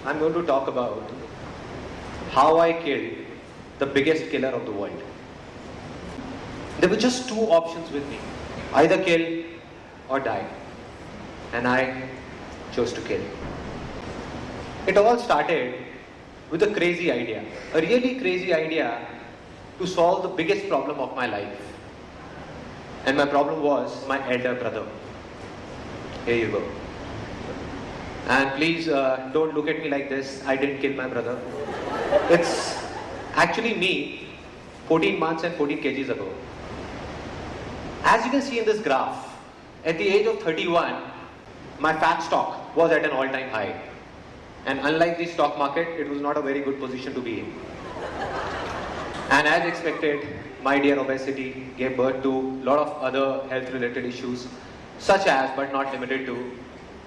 I'm going to talk about how I killed the biggest killer of the world. There were just two options with me, either kill or die. And I chose to kill. It all started with a crazy idea, a really crazy idea to solve the biggest problem of my life. And my problem was my elder brother. Here you go. And please don't look at me like this. I didn't kill my brother. It's actually me 14 months and 14 kgs ago. As you can see in this graph, at the age of 31, my fat stock was at an all-time high. And unlike the stock market, it was not a very good position to be in. And as expected, my dear obesity gave birth to a lot of other health-related issues, such as, but not limited to,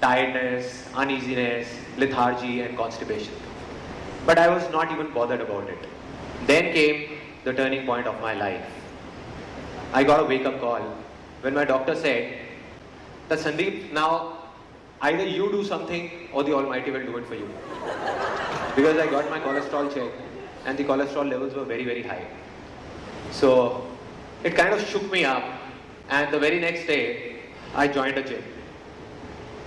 tiredness, uneasiness, lethargy, and constipation. But I was not even bothered about it. Then came the turning point of my life. I got a wake-up call when my doctor said that, Sandeep, now either you do something or the Almighty will do it for you. Because I got my cholesterol checked and the cholesterol levels were very, very high. So it kind of shook me up, and the very next day I joined a gym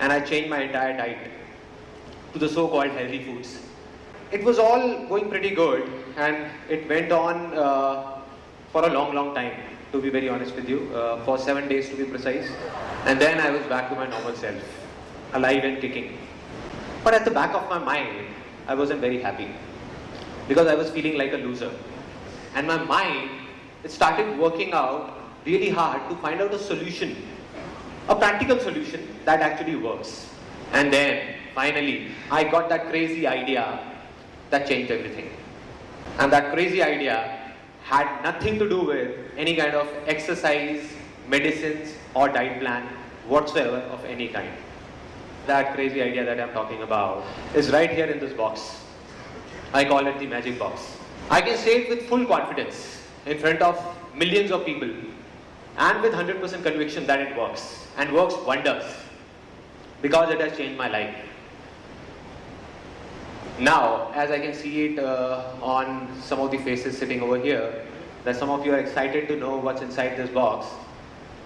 and I changed my entire diet to the so-called healthy foods. It was all going pretty good, and it went on for a long time, to be very honest with you, for 7 days to be precise. And then I was back to my normal self, alive and kicking. But at the back of my mind, I wasn't very happy because I was feeling like a loser. And my mind, it started working out really hard to find out a solution, a practical solution that actually works. And then finally, I got that crazy idea that changed everything. And that crazy idea had nothing to do with any kind of exercise, medicines, or diet plan whatsoever of any kind. That crazy idea that I'm talking about is right here in this box. I call it the magic box. I can say it with full confidence in front of millions of people and with 100% conviction that it works, and works wonders, because it has changed my life. Now, as I can see it on some of the faces sitting over here, that some of you are excited to know what's inside this box.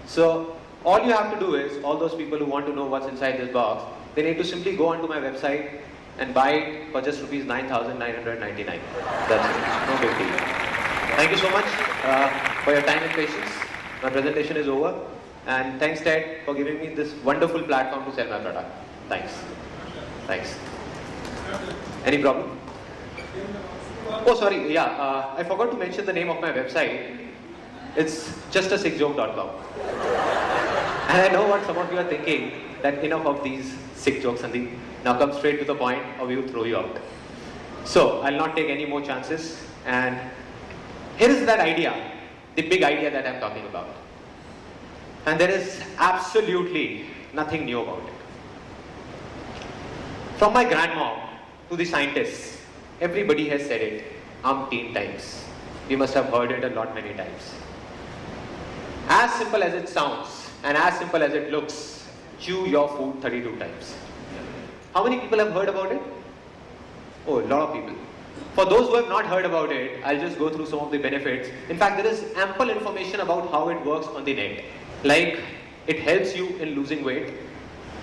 So all you have to do is, all those people who want to know what's inside this box, they need to simply go onto my website and buy it for just rupees 9,999. That's it. No big deal. Thank you so much for your time and patience. My presentation is over. And thanks, Ted, for giving me this wonderful platform to sell my product. Thanks. Thanks. Any problem? Oh, sorry. Yeah, I forgot to mention the name of my website. It's justasickjoke.com. And I know what some of you are thinking, that enough of these sick jokes, Sandeep. Now come straight to the point or we will throw you out. So I'll not take any more chances. And here is that idea, the big idea that I'm talking about. And there is absolutely nothing new about it. From my grandmom to the scientists, everybody has said it umpteen times. You must have heard it a lot many times. As simple as it sounds and as simple as it looks, chew your food 32 times. How many people have heard about it? Oh, a lot of people. For those who have not heard about it, I'll just go through some of the benefits. In fact, there is ample information about how it works on the net. Like, it helps you in losing weight.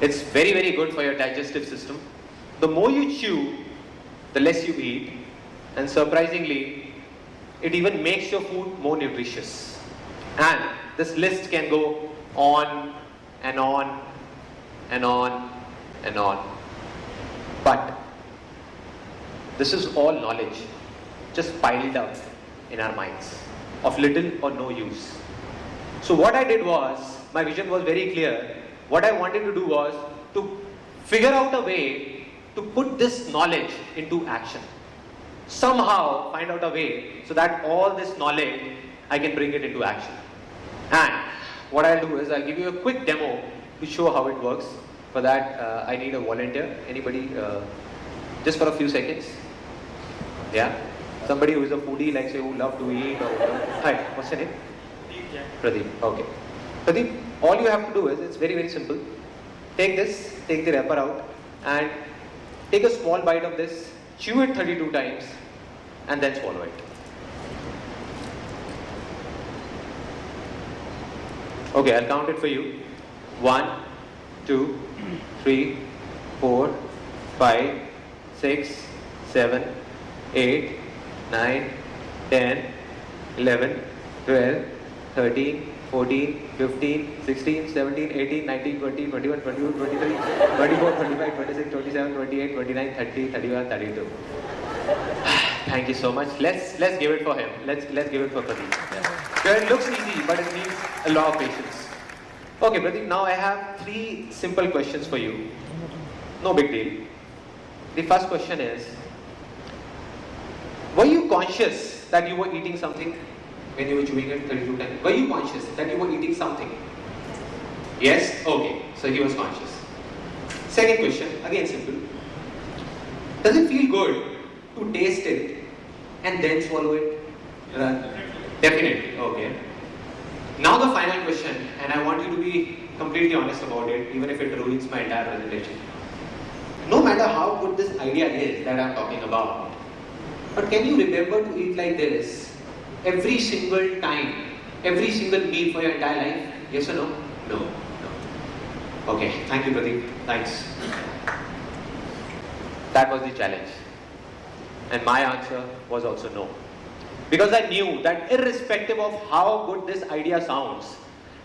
It's very, very good for your digestive system. The more you chew, the less you eat. And surprisingly, it even makes your food more nutritious. And this list can go on and on and on and on. But this is all knowledge just piled up in our minds of little or no use. So what I did was, my vision was very clear. What I wanted to do was to figure out a way to put this knowledge into action. Somehow find out a way so that all this knowledge, I can bring it into action. And what I'll do is I'll give you a quick demo to show how it works. For that, I need a volunteer. Anybody, just for a few seconds. Yeah? Somebody who is a foodie, like say, who love to eat or whatever. Hi, what's your name? Pradeep. Okay. Pradeep, all you have to do is, it's very, very simple. Take this, take the wrapper out, and take a small bite of this, chew it 32 times, and then swallow it. Okay, I'll count it for you. 1, 2, 3, 4, 5, 6, 7, 8, 9, 10, 11, 12, 13, 14, 15, 16, 17, 18, 19, 20, 21, 22, 23, 24, 25, 26, 27, 28, 29, 30, 31, 32. Thank you so much. Let's give it for him. Let's give it for Pradeep. Yeah. It looks easy, but it needs a lot of patience. Okay, Pradeep, now I have 3 simple questions for you. No big deal. The first question is, were you conscious that you were eating something when you were chewing it 32 times? Were you conscious that you were eating something? Yes? Okay, so he was conscious. Second question, again simple. Does it feel good to taste it and then swallow it? Definitely, okay. Now the final question, and I want you to be completely honest about it, even if it ruins my entire presentation. No matter how good this idea is that I'm talking about, but can you remember to eat like this every single time, every single meal for your entire life? Yes or no? No. No. Okay, thank you Pradeep. Thanks. That was the challenge. And my answer was also no. Because I knew that irrespective of how good this idea sounds,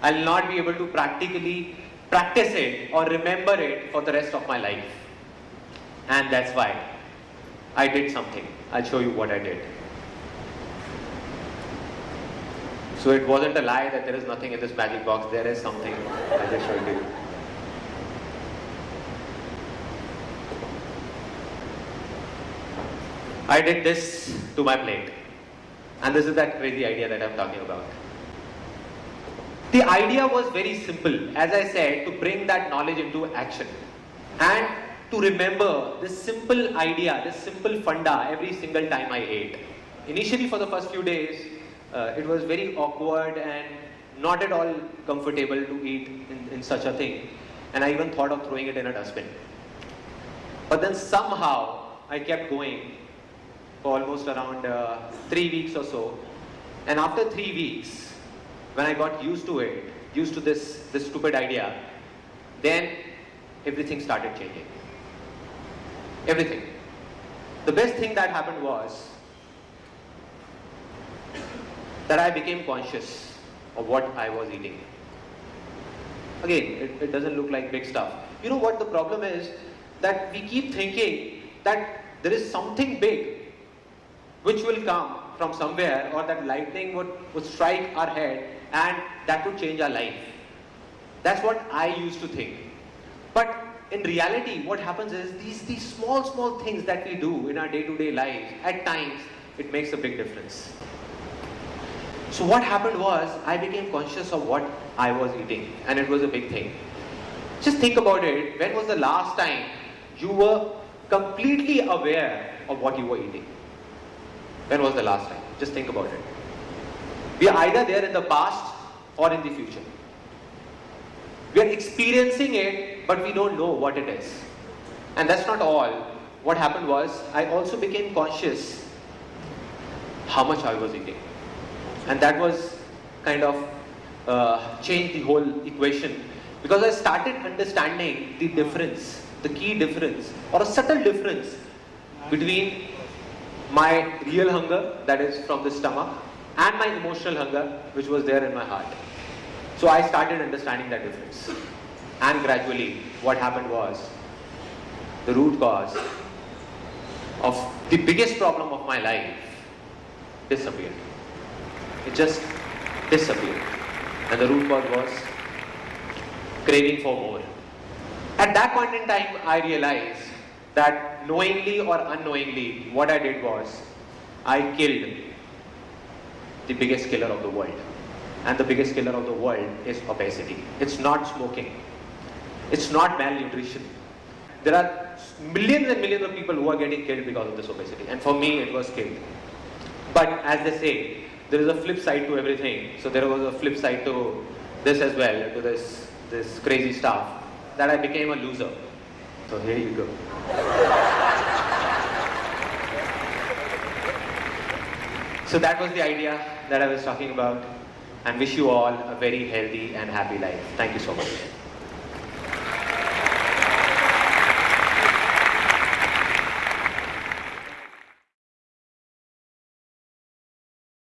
I'll not be able to practically practice it or remember it for the rest of my life. And that's why I did something. I'll show you what I did. So it wasn't a lie that there is nothing in this magic box. There is something. I just showed you. I did this to my plate. And this is that crazy idea that I'm talking about. The idea was very simple, as I said, to bring that knowledge into action. And to remember this simple idea, this simple funda every single time I ate. Initially for the first few days, it was very awkward and not at all comfortable to eat in such a thing. And I even thought of throwing it in a dustbin. But then somehow I kept going for almost around 3 weeks or so. And after 3 weeks, when I got used to it, used to this stupid idea, then everything started changing. Everything. The best thing that happened was that I became conscious of what I was eating. Again, it doesn't look like big stuff. You know what the problem is? That we keep thinking that there is something big which will come from somewhere, or that lightning would strike our head and that would change our life. That's what I used to think. But in reality, what happens is these small things that we do in our day-to-day lives, at times, it makes a big difference. So what happened was, I became conscious of what I was eating, and it was a big thing. Just think about it. When was the last time you were completely aware of what you were eating? When was the last time? Just think about it. We are either there in the past or in the future. We are experiencing it, but we don't know what it is. And that's not all. What happened was, I also became conscious how much I was eating. And that was kind of changed the whole equation. Because I started understanding the difference, the key difference, or a subtle difference between my real hunger, that is from the stomach, and my emotional hunger, which was there in my heart. So I started understanding that difference. And gradually, what happened was, the root cause of the biggest problem of my life disappeared. It just disappeared. And the root cause was craving for more. At that point in time, I realized that knowingly or unknowingly, what I did was, I killed the biggest killer of the world. And the biggest killer of the world is obesity. It's not smoking. It's not malnutrition. There are millions and millions of people who are getting killed because of this obesity. And for me, it was killed. But as they say, there is a flip side to everything. So there was a flip side to this as well, to this crazy stuff, that I became a loser. So here you go. So that was the idea that I was talking about, and wish you all a very healthy and happy life. Thank you so much.